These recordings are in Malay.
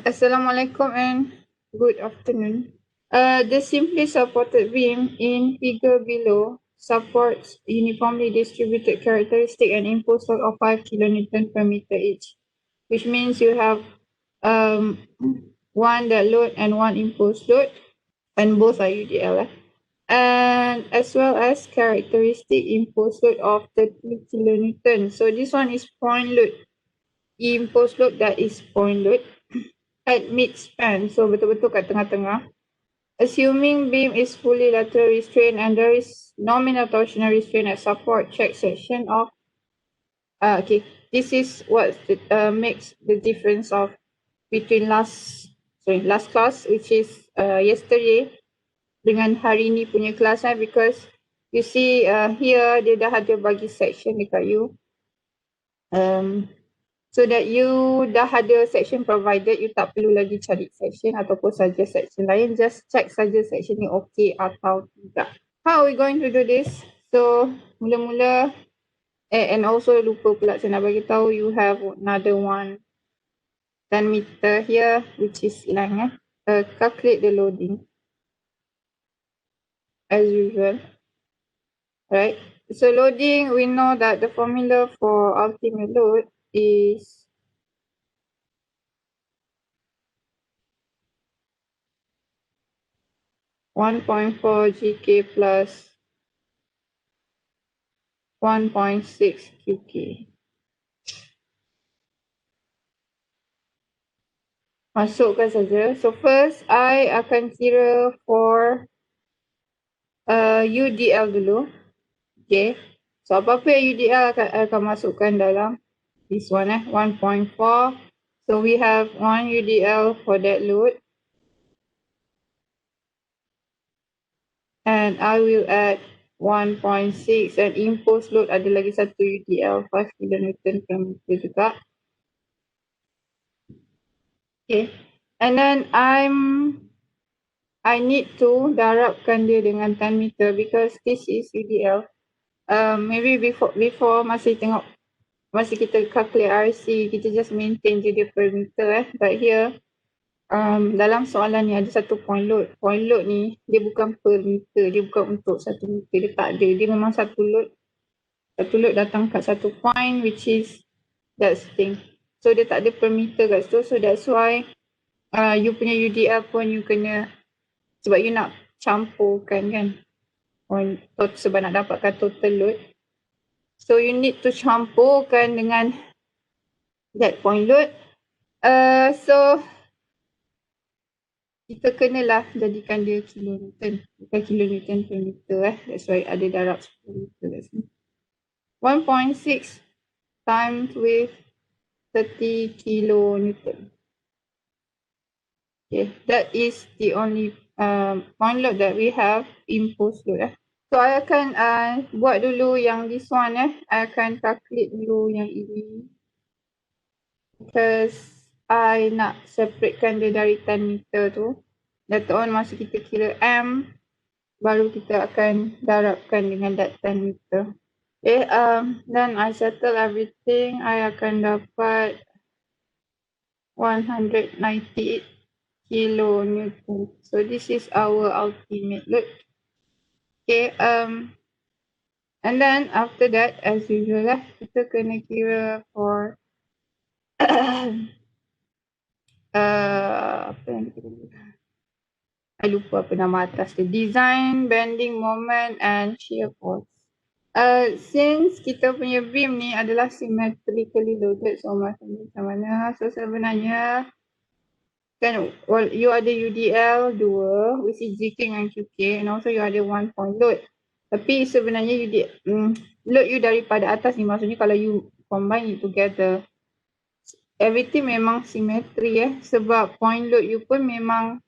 Assalamualaikum and good afternoon. The simply supported beam in figure below supports uniformly distributed characteristic and impulse load of 5 kilonewton per meter each, which means you have one dead load and one impulse load, and both are UDL. And as well as characteristic impulse load of 30 kilonewton. So this one is point load. Impulse load, that is point load at mid-span, so betul-betul kat tengah-tengah. Assuming beam is fully lateral restrained and there is nominal torsional restraint at support check section of okay, this is what makes the difference of between last class, which is yesterday, dengan hari ni punya kelas because you see here dia dah ada bagi section dekat you. So that you dah ada section provided, you tak perlu lagi cari section ataupun saja section lain, just check saja section ni okay atau tidak. How are we going to do this? So mula-mula and also lupa pula saya nak bagi tahu, you have another one 10 meter here which is hilang calculate the loading as usual. Right, so loading, we know that the formula for ultimate load is (1.4 GK plus 1.6 QK. Masukkan saja. So first, I akan kira for UDL dulu. Okay. So apa-apa yang UDL akan masukkan dalam this one 1.4. So we have 1 UDL for that load. And I will add 1.6 and impulse load ada lagi satu UDL 5 kilonewton per meter juga. Okay, and then I need to darabkan dia dengan 10 meter because this is UDL. Maybe before masih kita calculate RC, kita just maintain je dia per meter but here dalam soalan ni ada satu point load. Point load ni dia bukan per meter, dia bukan untuk satu meter, dia tak ada. Dia memang satu load datang kat satu point, which is that thing. So dia tak ada per meter kat situ. So that's why you punya UDL pun you kena, sebab you nak campurkan kan sebab nak dapatkan total load. So you need to campurkan dengan that point load. So kita kenalah jadikan dia kilonewton, bukan kilonewton per meter That's why ada darab 10 meter kat sini. 1.6 times with 30 kilonewton. Okay, that is the only point load that we have, impulse load So I akan buat dulu yang this one I akan calculate dulu yang ini because I nak separatekan dia dari 10 meter tu. Later on masa kita kira M, baru kita akan darabkan dengan that 10 meter. Okay, then I settle everything. I akan dapat 198 kilonewton. So this is our ultimate load. Okay, and then after that, as usual kita kena kira for apa yang kita kira? I lupa apa nama atas tu. Design, bending moment and shear force. Since kita punya beam ni adalah symmetrically loaded, so macam mana? So sebenarnya kan you ada UDL 2, which is GK dengan QK, and also you ada 1 point load. Tapi sebenarnya load you daripada atas ni, maksudnya kalau you combine it together, everything memang symmetry sebab point load you pun memang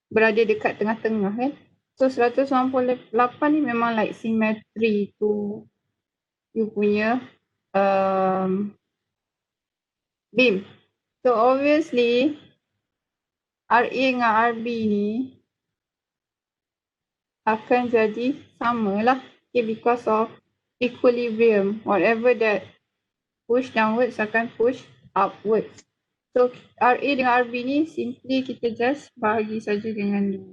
berada dekat tengah-tengah kan. So 198 ni memang like symmetry to you punya beam. So obviously RA dengan RB ni akan jadi sama lah. Okay, because of equilibrium. Whatever that push downwards akan push upwards. So RA dengan RB ni simply kita just bahagi saja dengan 2.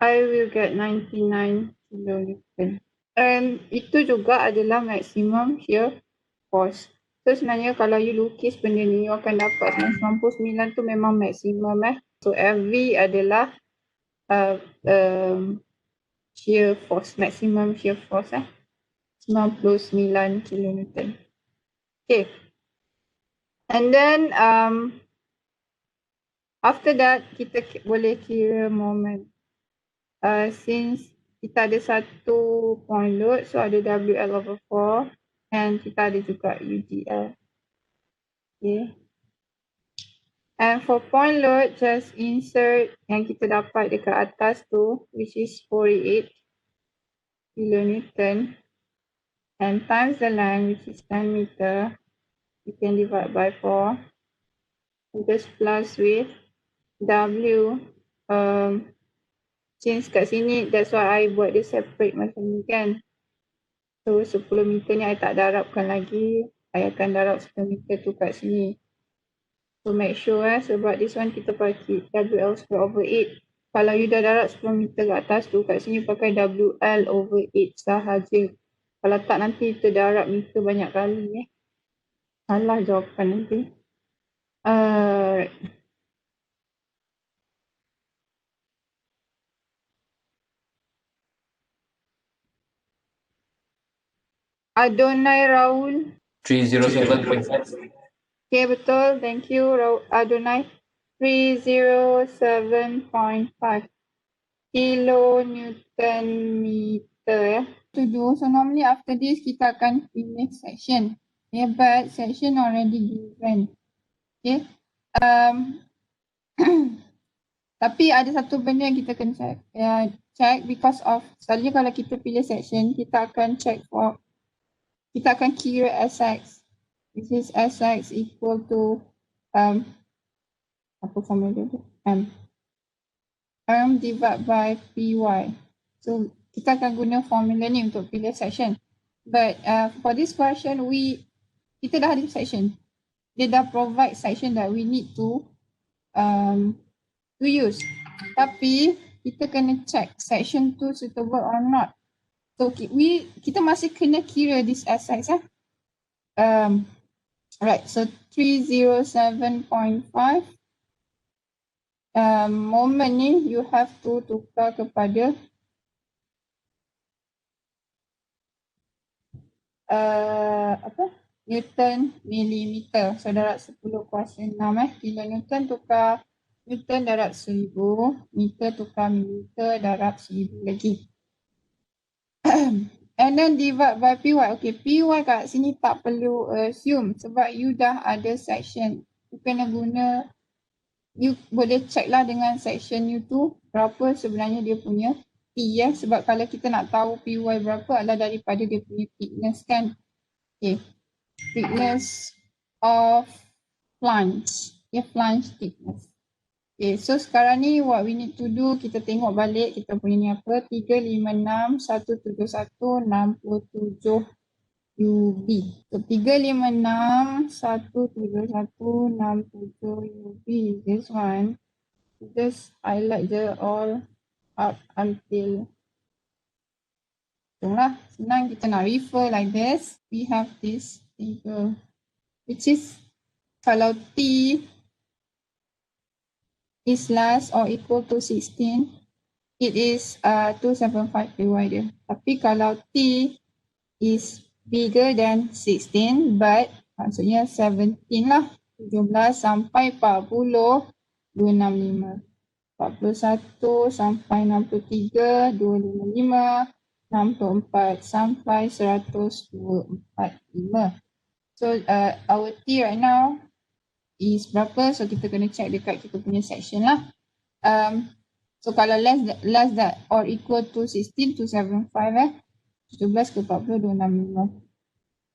I will get 99 kilonewton. And itu juga adalah maximum shear force. So sebenarnya kalau you lukis benda ni, you akan dapat 99 tu memang maksimum So FV adalah shear force, maximum shear force 99 kilonewton. Okay. And then after that kita boleh kira moment. Since kita ada satu point load, so ada WL/4 and kita ada juga UDL. Okay. And for point load, just insert yang kita dapat dekat atas tu, which is 48 kilonewton, and times the length, which is 10 meter. You can divide by 4. Just plus with W. Since kat sini, that's why I buat dia separate macam ni kan. So 10 meter ni I tak darabkan lagi. I akan darab 10 meter tu kat sini. So make sure sebab this one kita pakai WL/8. Kalau you dah darab 10 meter kat atas tu, kat sini pakai WL/8 sahaja. Kalau tak nanti kita darab meter banyak kali Salah jawapan nanti. Adonai Raul. 307.5. Okay, betul. Thank you, Adonai. 307.5 kilonewton meter To do. So normally after this kita akan finish section. Okay, but section already given. Okay. Tapi ada satu benda yang kita kena check. Check because of selalunya kalau kita pilih section, kita akan kira SX. Which is SX equal to apa formula dia tu? M divided by PY. So kita akan guna formula ni untuk pilih section. But for this question, kita dah ada section. Dia dah provide section that we need to use. Tapi kita kena check section tu suitable or not. So kita masih kena kira this SX Right, so 307.5 moment ni you have to tukar kepada Newton millimeter. So darab 10 kuasa 6 kilonewton tukar Newton darab 1000, meter tukar millimeter darab 1000 lagi. And then divide by PY. Okay, PY kat sini tak perlu assume sebab you dah ada section. You kena guna, you boleh check lah dengan section you tu berapa sebenarnya dia punya T sebab kalau kita nak tahu PY berapa adalah daripada dia punya thickness kan. Okay, thickness of flange. Flange thickness. Okay, so sekarang ni what we need to do, kita tengok balik kita punya ni apa, 356 171 67 UB. So 356 171 67 UB, this one just highlight je all up until itulah, senang kita nak refer like this. We have this table which is kalau T is less or equal to 16, it is 275 PY dia. Tapi kalau T is bigger than 16 but maksudnya 17 lah, 17 sampai 40, 265. 41 sampai 63, 255, 64 sampai 100, 245. So our T right now is berapa? So kita kena check dekat kita punya section lah. So kalau less than or equal to 16 to 75 17 ke 40, 265.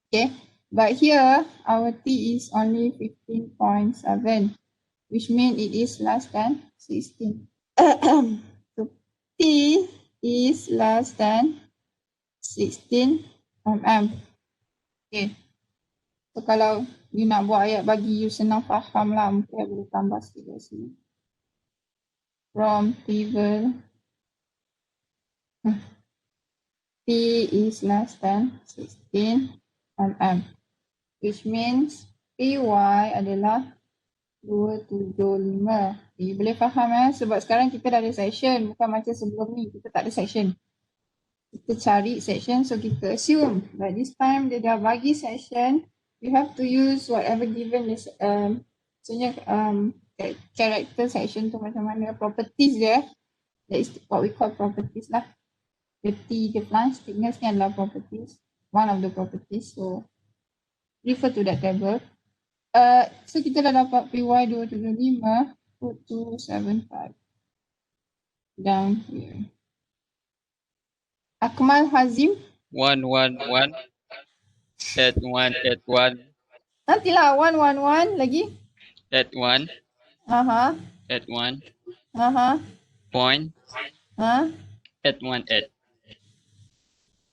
Okay. But here our T is only 15.7. which means it is less than 16. So T is less than 16 mm. Okay. So kalau you nak buat ayat bagi you senang faham lah, mungkin boleh tambah sikit kat sini. From table T is less than 16 mm, which means PY adalah 275. You boleh faham sebab sekarang kita dah ada section, bukan macam sebelum ni kita tak ada section. Kita cari section, so kita assume but this time dia dah bagi section, you have to use whatever given this maksudnya character section tu macam mana, properties dia, that is what we call properties lah. The T, the flange thickness ni adalah properties, one of the properties, so refer to that table. So kita dah dapat PY 275, put 275 down here. Akmal Hazim 111 8181 nantilah 111 lagi 81 aha 81 aha point ha 818.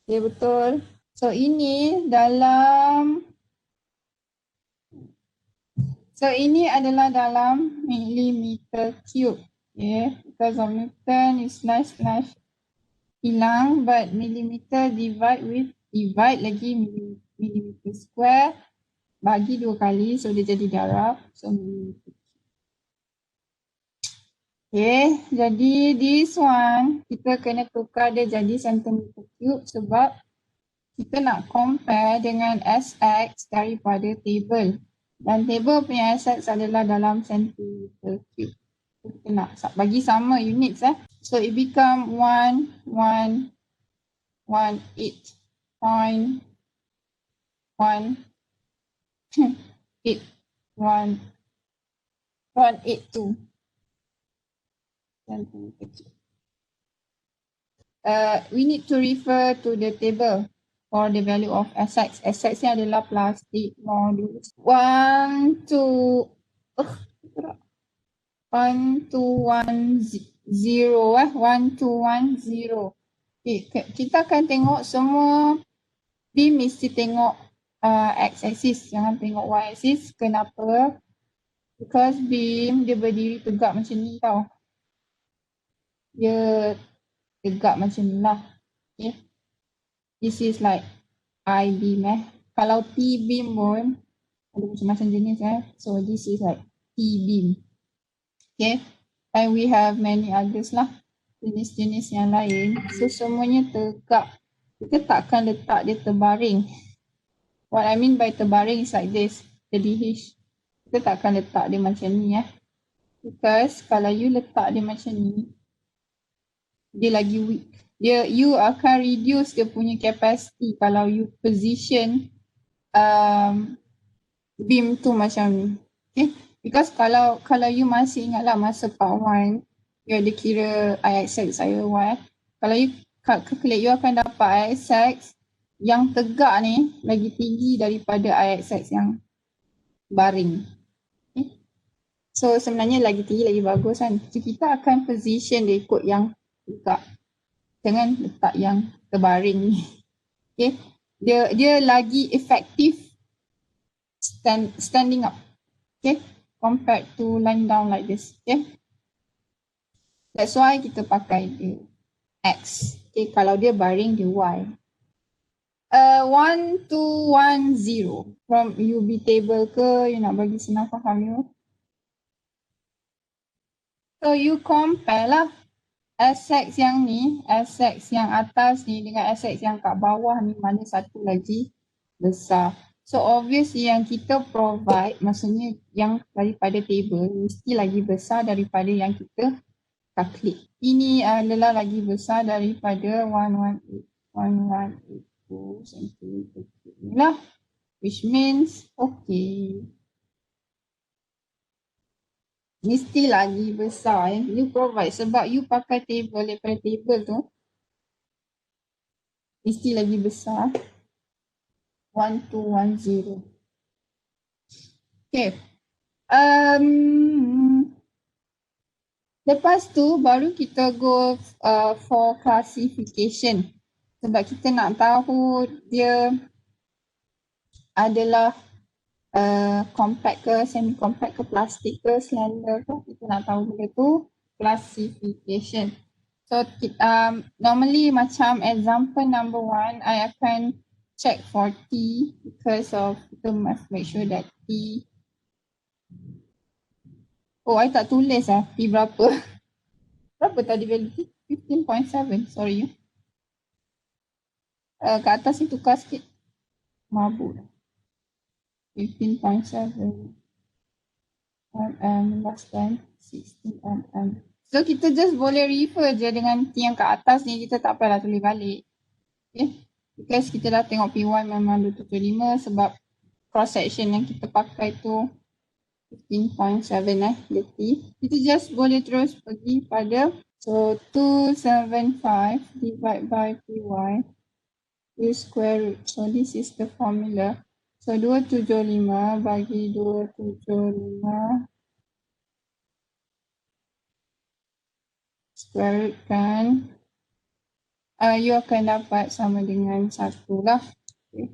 ya betul. So ini dalam adalah dalam millimeter cube. Okay, because of Newton is slash hilang, but millimeter divide lagi millimeter square, bagi 2 kali, so dia jadi darab, so millimeter. Okay, jadi this one kita kena tukar dia jadi centimeter cube sebab kita nak compare dengan SX daripada table. Dan table punya SX adalah dalam centimeter cube. Kita nak bagi sama units So it become 182 centimeter cube. We need to refer to the table for the value of SX. SX ni adalah plastic modulus 1210. Okay, kita akan tengok semua beam mesti tengok x-axis, jangan tengok y-axis. Kenapa? Because beam dia berdiri tegak macam ni tau. Dia tegak macam ni lah. Okay. This is like I-beam Kalau T-beam pun ada macam-macam jenis So this is like T-beam. Okay. And we have many others lah. Jenis-jenis yang lain. So semuanya tegak. Kita takkan letak dia terbaring. What I mean by terbaring is like this. Jadi kita takkan letak dia macam ni Because kalau you letak dia macam ni, dia lagi weak. You akan reduce dia punya capacity kalau you position beam tu macam ni. Okay. Because kalau you masih ingat lah masa part 1, you ada kira IXX saya Kalau you calculate, you akan dapat IXX yang tegak ni lagi tinggi daripada IXX yang baring. Okay. So sebenarnya lagi tinggi lagi bagus kan. So kita akan position dia ikut yang tegak. Jangan letak yang terbaring ni. Okay. Dia lagi efektif standing up. Okay. Compared to lying down like this. Okay. That's why kita pakai dia X. Okay. Kalau dia baring dia Y. 1210 from UB table ke you nak bagi senang faham you. So you compare lah SX yang ni, SX yang atas ni dengan SX yang kat bawah ni, mana satu lagi besar. So obviously yang kita provide, maksudnya yang daripada table mesti lagi besar daripada yang kita calculate. Ini adalah lagi besar daripada 1182 cm ni lah. Which means okay. Mesti lagi besar you provide sebab you pakai table, daripada table tu mesti lagi besar 1210. Okay. Lepas tu baru kita go for classification. Sebab kita nak tahu dia adalah compact ke, semi-compact ke, plastik ke, slender ke. Kita nak tahu benda tu, classification. So normally macam example number 1, I akan check for T because of kita must make sure that T. Oh, I tak tulis T berapa. Berapa tadi value T? 15.7, sorry. Kat atas ni tukar sikit. Mabuk. 15.7 mm less than 16 mm. So kita just boleh refer je dengan T yang kat atas ni, kita tak payahlah tulis balik. Okay. Because kita dah tengok P1 memang 275 sebab cross section yang kita pakai tu 15.7 dia T. Kita just boleh terus pergi pada, so 275 divide by Py is square root. So this is the formula. So 275 bagi 275 square root kan, you akan dapat sama dengan 1 lah. Okay.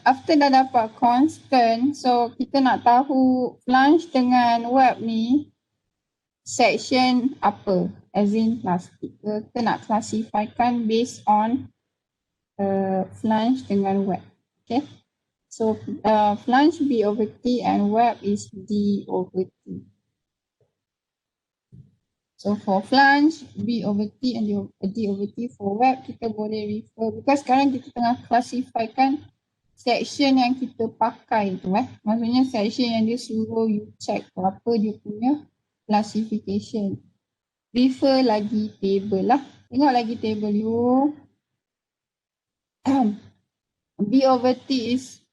After dah dapat constant, so kita nak tahu flange dengan web ni section apa, as in plastik. Kita nak classifykan based on flange dengan web. Okay. So flange B over T and web is D over T. So for flange B over T and D over T, for web kita boleh refer, because sekarang kita tengah classifykan section yang kita pakai tu maksudnya section yang dia suruh you check apa dia punya classification. Refer lagi table lah. Tengok lagi table you. B over T is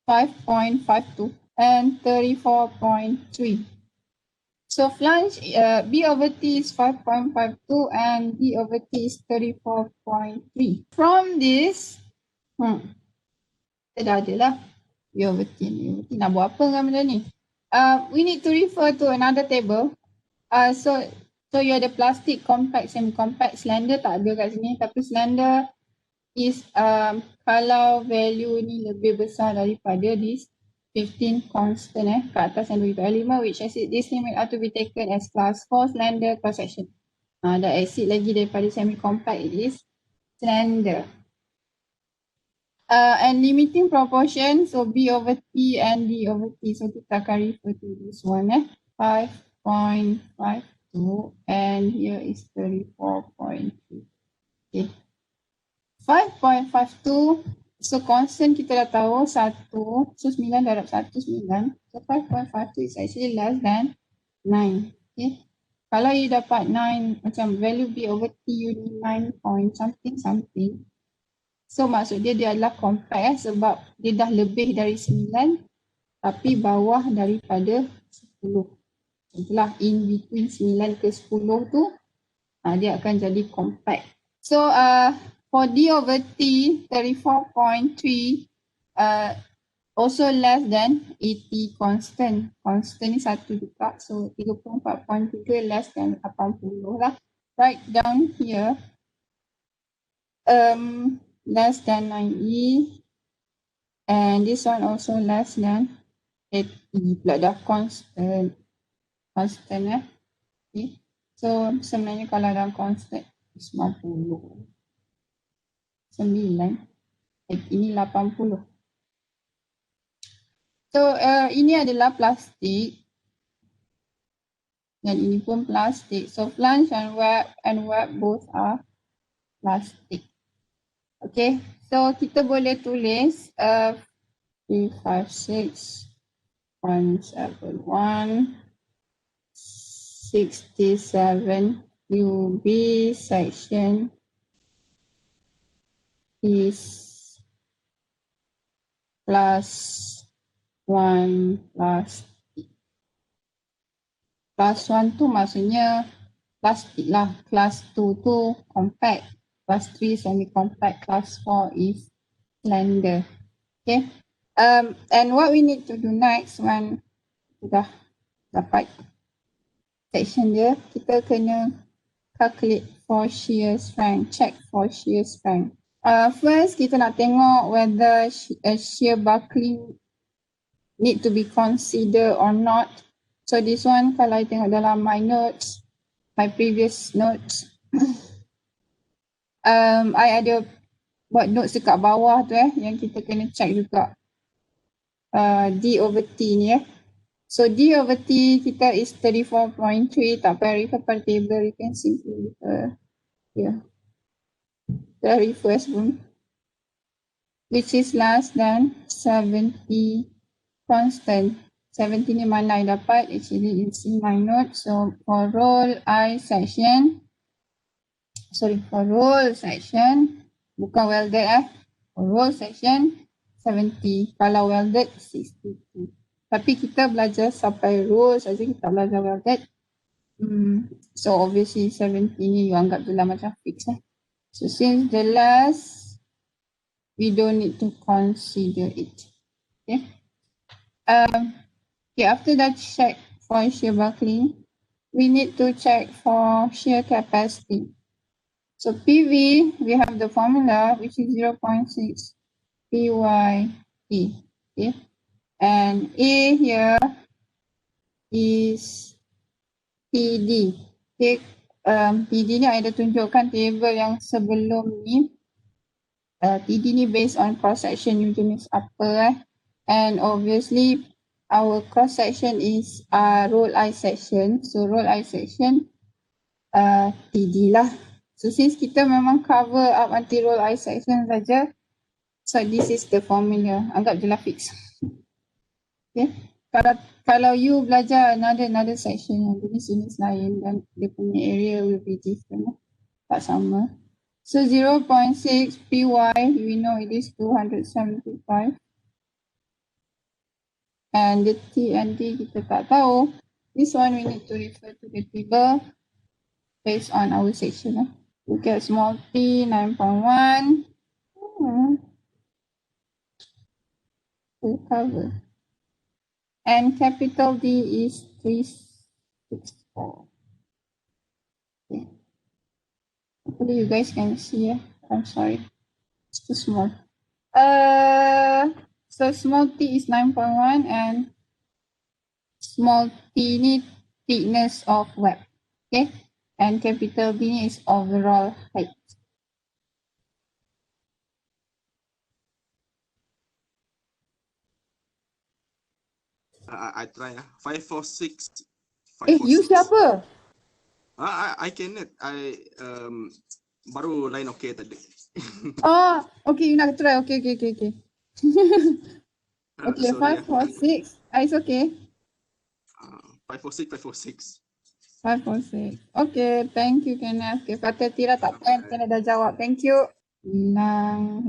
5.52 and 34.3. So flange B over T is 5.52 and D over T is 34.3. From this, kita dah ada lah B over T and D over T. Nak buat apa dengan benda ni? We need to refer to another table. So you ada plastic, compact, semi-compact, slender tak ada kat sini. Tapi slender is kalau value ni lebih besar daripada this 15 constant kat atas yang 2.5, which I said this limit are to be taken as class 4 slender cross section. Dah exceed lagi daripada semi-compact, it is slender. And limiting proportion, so B over T and D over T. So kita akan refer to this one 5.52 and here is 34.3. Okay. 5.52, so constant kita dah tahu 1, so 9 darab 1, 9. So 5.52 is actually less than 9. Okay. Kalau you dapat 9, macam value B over T you need 9 point something something. So maksud dia adalah compact sebab dia dah lebih dari 9 tapi bawah daripada 10. Itulah in between 9 ke 10 tu dia akan jadi compact. So for D over T 34.3 also less than 80 constant. Constant ni 1 juga, so 34.3 less than 80 lah. Right down here less than 9E and this one also less than 8E pula, dah constant. Constant okay. So sebenarnya kalau dah constant 90 9 ini 80. So ini adalah plastik dan ini pun plastik. So flange and web both are plastik. Okay, so kita boleh tulis 356 171 67 UB section is plus 1 plastik. Plus 1 tu maksudnya plastik lah. Class 2 tu compact. Class 3 semi-compact. Class 4 is slender. Okay. And what we need to do next when sudah dapat section dia, kita kena calculate for shear strength, check for shear strength. First, kita nak tengok whether a shear buckling need to be considered or not. So this one, kalau I tengok dalam my notes, my previous notes, I ada buat notes dekat bawah tu yang kita kena check juga. D/T ni So D/T kita is 34.3, tak payah refer pada table, you can simply here. The first one, which is less than 70 constant. 70 ni mana I dapat? Actually it's in my note. So for roll section, bukan welded for roll section 70, kalau welded 62. Tapi kita belajar sampai roll saja, kita belajar welded. So obviously 70 ni you anggap tu lah macam fix So since the last, we don't need to consider it. Okay. Okay, after that check for shear buckling, we need to check for shear capacity. So PV, we have the formula which is 0.6 PYT. Okay. And A here is TD. Okay. TD ni I ada tunjukkan table yang sebelum ni. TD ni based on cross section you jenis apa and obviously our cross section is roll eye section. So roll eye section TD lah. So since kita memang cover up until roll eye section saja, so this is the formula. Anggap je lah fix. Okay. Kalau you belajar another section yang jenis-jenis lain dan dia punya area will be different. Tak sama. So 0.6 PY, we know it is 275. And the T and D kita tak tahu. This one we need to refer to the table based on our section. We get small t 9.1. We'll cover. And capital D is 364. Okay. Hopefully you guys can see. I'm sorry. It's too small. So small t is 9.1 and small t ni thickness of web. Okay. And capital D is overall height. I try 546. You siapa? I cannot. I baru line okay tadi. Oh, okay, you nak try. Okay. Okay, Sorry, 546. It's okay. 546. 546. Okay, thank you Kenneth. Okay, kata Tira tak pen, Kenneth dah jawab. Thank you. Hilang.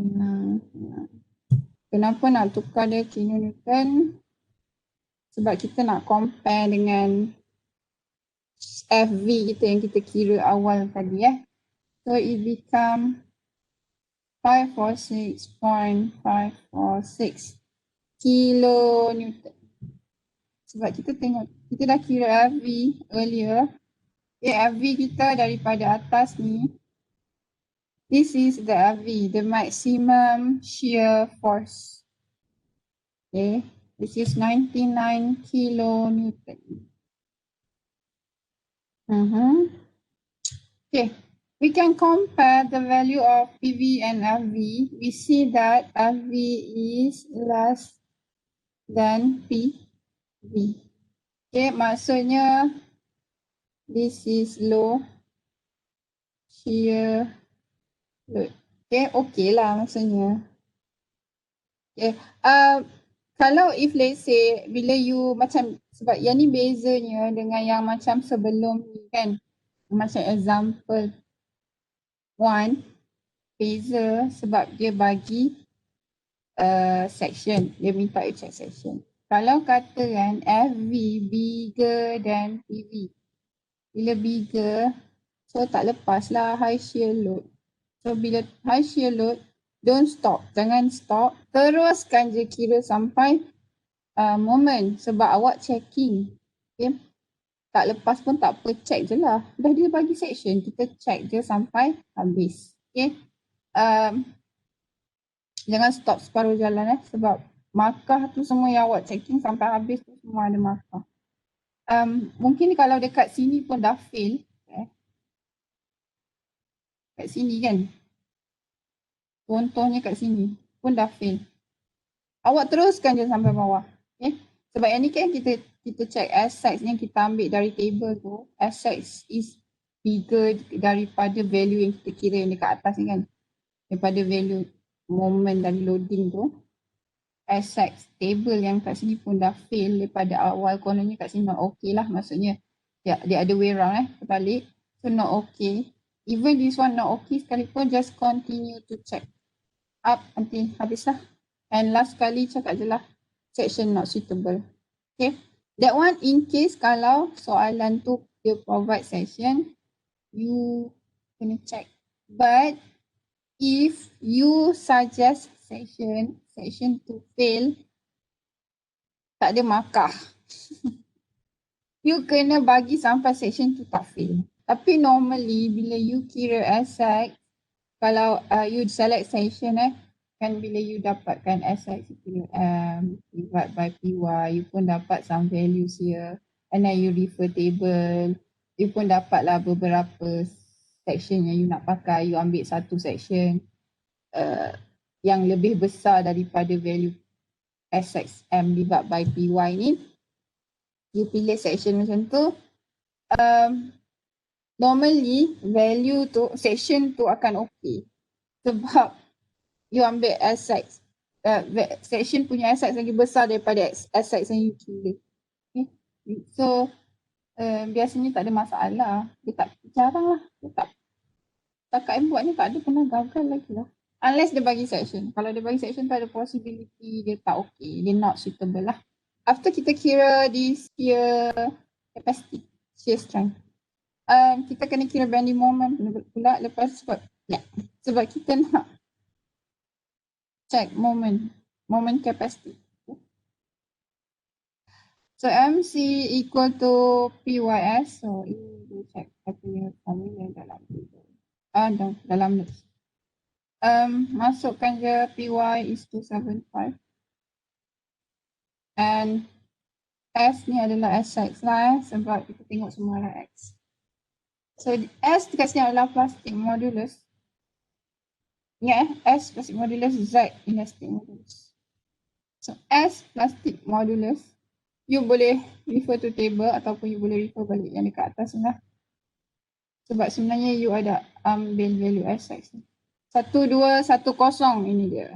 Kenapa nak tukar dia kilonewton? Sebab kita nak compare dengan FV kita yang kita kira awal tadi So it become 546.546 kilonewton. Sebab kita tengok, kita dah kira FV earlier. FV kita daripada atas ni. This is the FV, the maximum shear force. Okay. Which is 99 kilonewton. Okay, we can compare the value of PV and FV. We see that FV is less than PV. Okay, maksudnya this is low shear load. Okay lah maksudnya. Okay, kalau if let's say bila you macam, sebab yang ni bezanya dengan yang macam sebelum ni kan, macam example 1 beza sebab dia bagi section, dia minta you check section. Kalau kata kan FV bigger than PV, bila bigger so tak lepas lah high shear load. So bila high shear load Don't stop. Jangan stop. Teruskan je kira sampai moment. Sebab awak checking. Okay. Tak lepas pun tak apa. Check je lah. Dah dia bagi section. Kita check je sampai habis. Okay. Jangan stop separuh jalan sebab markah tu semua yang awak checking sampai habis tu semua ada markah. Mungkin kalau dekat sini pun dah fail. Kat sini kan. Contohnya kat sini pun dah fail. Awak teruskan je sampai bawah. Okay. Sebab yang ni kan kita check assets yang kita ambil dari table tu. Assets is bigger daripada value yang kita kira yang dekat atas ni kan. Daripada value moment dari loading tu. Assets table yang kat sini pun dah fail daripada awal, kononnya kat sini not okay lah, maksudnya dia ada way round terbalik, so not okay. Even this one not okay sekalipun, just continue to check up nanti habis lah. And last kali cakap je lah, section not suitable. Okay, that one in case kalau soalan tu dia provide section, you kena check. But if you suggest section to fail, tak ada markah. You kena bagi sampai section tu tak fail. Tapi normally bila you kira asset, kalau you select section kan bila you dapatkan asset divide by PY, you pun dapat some values here. And then you refer table, you pun dapat lah beberapa section yang you nak pakai. You ambil satu section yang lebih besar daripada value SXM divide by PY ni. You pilih section macam tu. Normally value tu, section tu akan okay. Sebab you ambil SX. Section punya SX lagi besar daripada SX yang you pilih. Okay. So biasanya tak ada masalah. Dia tak, jarang lah. Dia tak, kakak yang buat ni tak ada pernah gagal lagi lah. Unless dia bagi section. Kalau dia bagi section tu ada possibility dia tak okay. Dia not suitable lah. After kita kira this shear capacity, shear strength. Kita kena kira bending moment pula lepas sebab kita nak check moment capacity. So MC equal to PYS. So ini dia check satu formula dalam notes. Masukkan je PY is 275 and S ni adalah SX lah sebab kita tengok semua adalah X. So S dekat sini adalah plastic modulus. Ingat S plastic modulus, Z elastic modulus. So S plastic modulus, you boleh refer to table ataupun you boleh refer balik yang dekat atas ni lah. Sebab sebenarnya you ada ambil value SX ni. 1210 ini dia.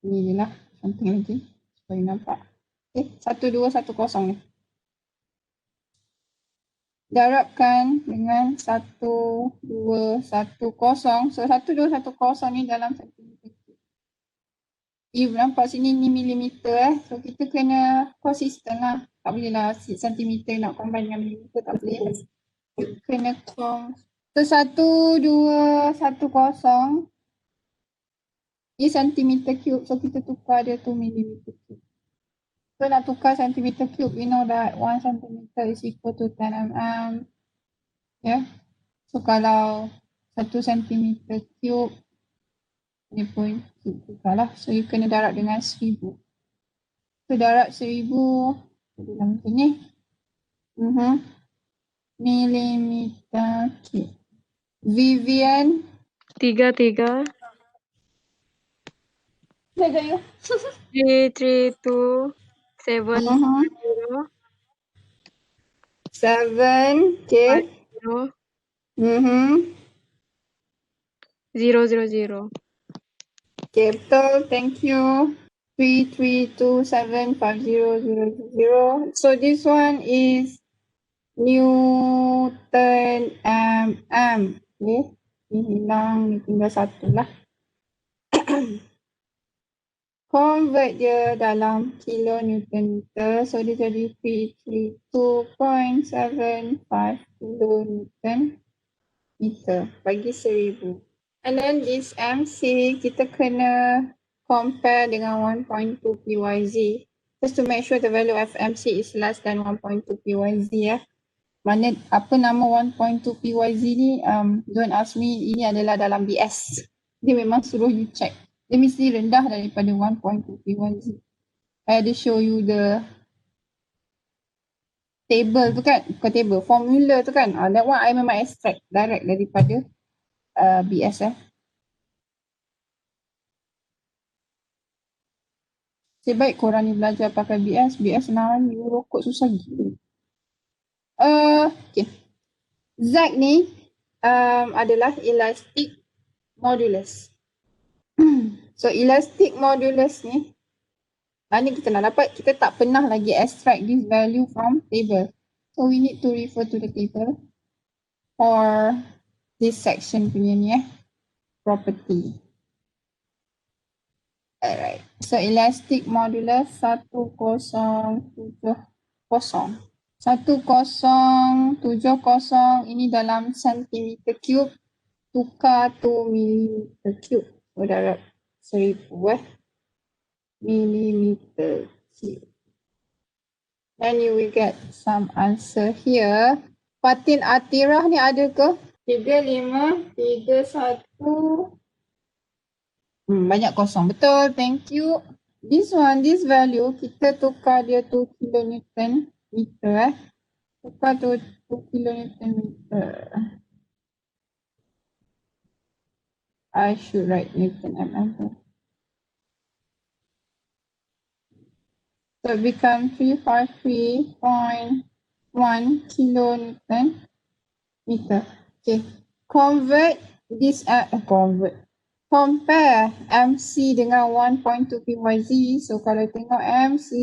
Ini je lah, something lagi supaya nampak. Okay, 1210 ni. Darabkan dengan 1210. So 1210 ni dalam centimeter. You nampak sini ni milimeter So kita kena konsisten lah. Tak boleh lah sentimeter nak combine dengan milimeter, tak boleh. Kena So 1210 ni centimeter cube. So kita tukar dia tu millimeter cube. So nak tukar centimeter cube, we know that 1 centimeter is equal to 10 mm. Yeah. So kalau 1 centimeter cube ni pun tukar lah. So you kena darab dengan 1000. So darab 1000 dalam macam ni. Millimeter cube. Vivian 33 Jaga you. 332 7 0 7 okay. 0 0 0 Okay, betul. Thank you. 33275000. So this one is Newton mm. Okay. Ni hilang, ni tinggal satu lah. Convert dia dalam kilonewton meter. So dia jadi 332.75 kilonewton meter bagi 1000. And then this MC kita kena compare dengan 1.2 PYZ just to make sure the value of MC is less than 1.2 PYZ ya. Mana apa nama 1.2 PYZ ni, don't ask me, ini adalah dalam BS. Dia memang suruh you check. Dia mesti rendah daripada 1.2 PYZ. I ada show you the table tu kan, bukan table, formula tu kan. That one I memang extract direct daripada BS Sebaik korang ni belajar pakai BS. BS senaran you rokok susah gila. Okay. Z ni adalah elastic modulus. So elastic modulus ni, ni kita nak dapat, kita tak pernah lagi extract this value from table. So we need to refer to the table for this section punya ni property. Alright, so elastic modulus 1070. 1070 ini dalam centimeter cube, tukar to millimeter cube. So darab 1000 millimeter cube. Then you will get some answer here. Fatin Atirah ni ada ke? 3531. Banyak kosong. Betul, thank you. This one, this value, kita tukar dia to kilonewton meter Tukar to kilonewton meter. I should write Newton mm. So it becomes 353.1 kilonewton meter. Okay, compare MC dengan 1.2 PYZ. So kalau tengok MC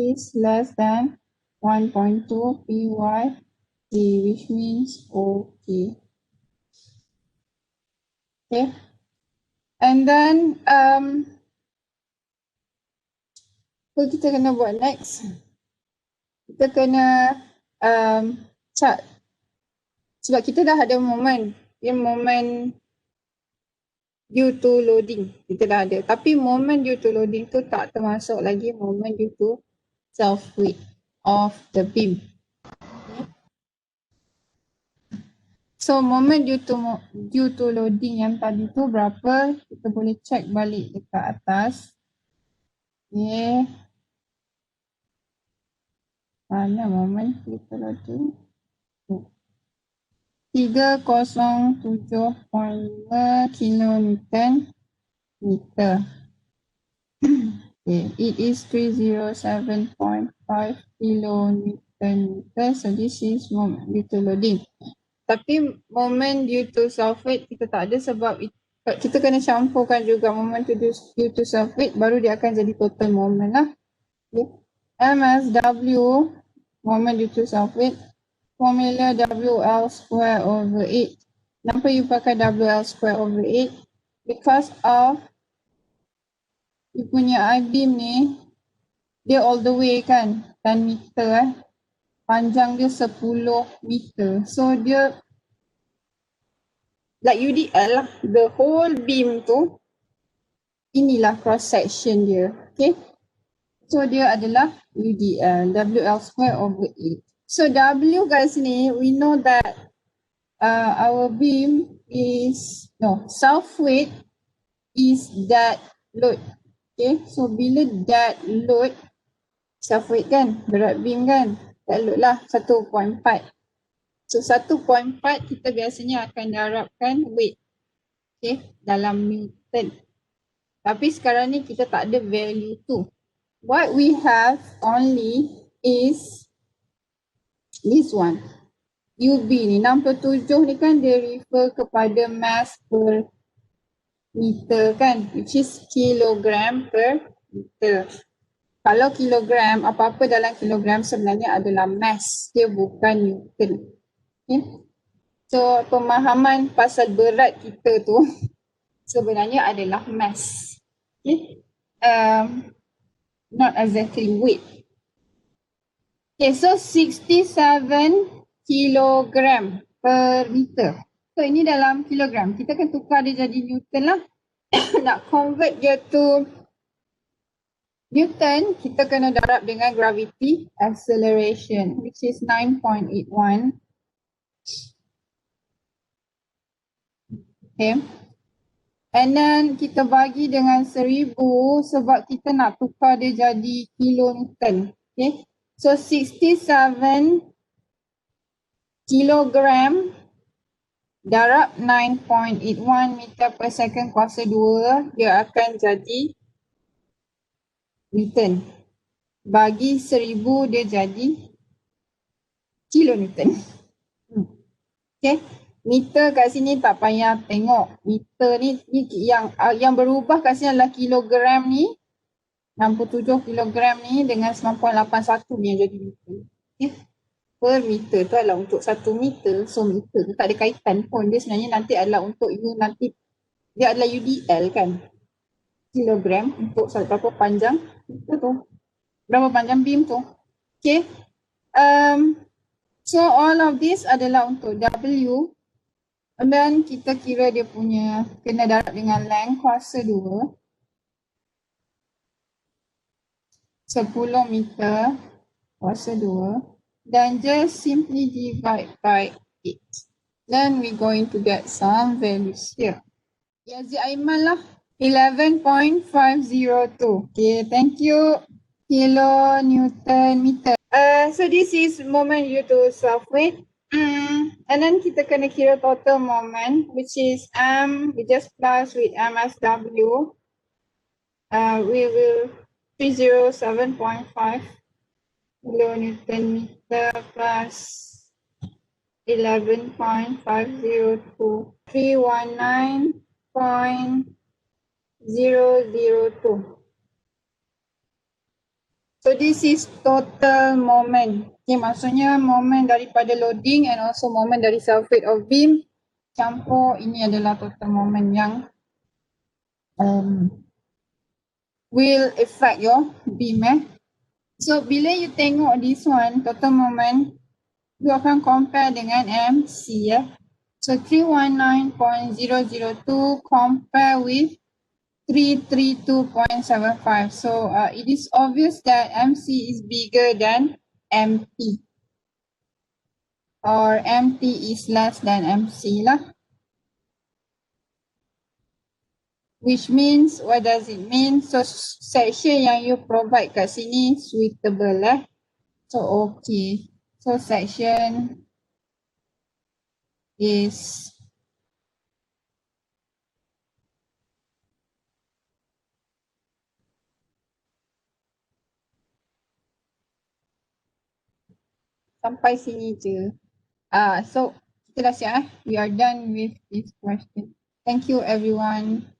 is less than 1.2 PYZ, which means okay. Okay. And then apa kita kena buat next? Kita kena chart. Sebab kita dah ada moment. Moment due to loading kita dah ada, tapi moment due to loading tu tak termasuk lagi moment due to self weight of the beam. So moment due to loading yang tadi tu berapa, kita boleh check balik dekat atas. Okay. Mana moment due to loading? 307.5 kilonewton meter. Okay, it is 307.5 kilonewton meter. So this is moment due to loading. Tapi moment due to self weight kita tak ada sebab kita kena campurkan juga moment due to self weight, baru dia akan jadi total moment lah. Okay. MSW, moment due to self weight, formula WL square over 8. Kenapa you pakai WL square over 8? Because of you punya I-beam ni, dia all the way kan, 10 meter panjang dia 10 meter. So dia like UDL lah, the whole beam tu, inilah cross section dia. Okay, so dia adalah UDL, WL square over 8. So W guys ni, we know that our beam is, self weight is that load. Okay, so bila that load, self weight kan, berat beam kan, that load lah 1.4. So 1.4 kita biasanya akan darabkan weight, okay, dalam Newton. Tapi sekarang ni kita tak ada value tu. What we have only is this one, UB ni, 67 ni kan dia refer kepada mass per meter kan, which is kilogram per meter. Kalau kilogram, apa-apa dalam kilogram sebenarnya adalah mass, dia bukan Newton. Okay. So pemahaman pasal berat kita tu sebenarnya adalah mass. Okay. Not exactly weight. Okay, so 67 kilogram per meter. So ini dalam kilogram. Kita akan tukar dia jadi Newton lah. Nak convert dia to Newton, kita kena darab dengan gravity acceleration, which is 9.81. Okay. And then kita bagi dengan 1000 sebab kita nak tukar dia jadi kilonewton. Okay. So 67 kilogram darab 9.81 meter per second kuasa 2, dia akan jadi Newton. Bagi 1000 dia jadi kilonewton. Okay. Meter kat sini tak payah tengok. Meter ni yang berubah kat sini adalah kilogram ni. 67 kilogram ni dengan 9.81 ni yang jadi Newton. Okay. Per meter tu adalah untuk 1 meter. So meter tu tak ada kaitan pun. Dia sebenarnya nanti adalah untuk you nanti. Dia adalah UDL kan. Kilogram untuk berapa panjang itu tu. Berapa panjang beam tu. Okay. So all of this adalah untuk W. And then kita kira dia punya kena darab dengan length kuasa 2. 10 meter kuasa 2. Dan just simply divide by 8. Then we going to get some values here. Yazid Aiman lah. 11.502. Okay, thank you. Kilonewton meter. So this is moment due to self-weight. And then kita kena kira total moment, which is M. We just plus with MSW. We will 307.5 kilonewton meter plus 11.502. 319.002. So this is total moment. Okay, maksudnya moment daripada loading and also moment dari self-weight of beam. Campur, ini adalah total moment yang will affect your beam. So bila you tengok this one, total moment, you akan compare dengan MC. So 319.002 compare with 332.75. So it is obvious that MC is bigger than MT. Or MT is less than MC lah. Which means, what does it mean? So section yang you provide kat sini suitable . So okay. So section is sampai sini je. So kita dah siap . We are done with this question. Thank you everyone.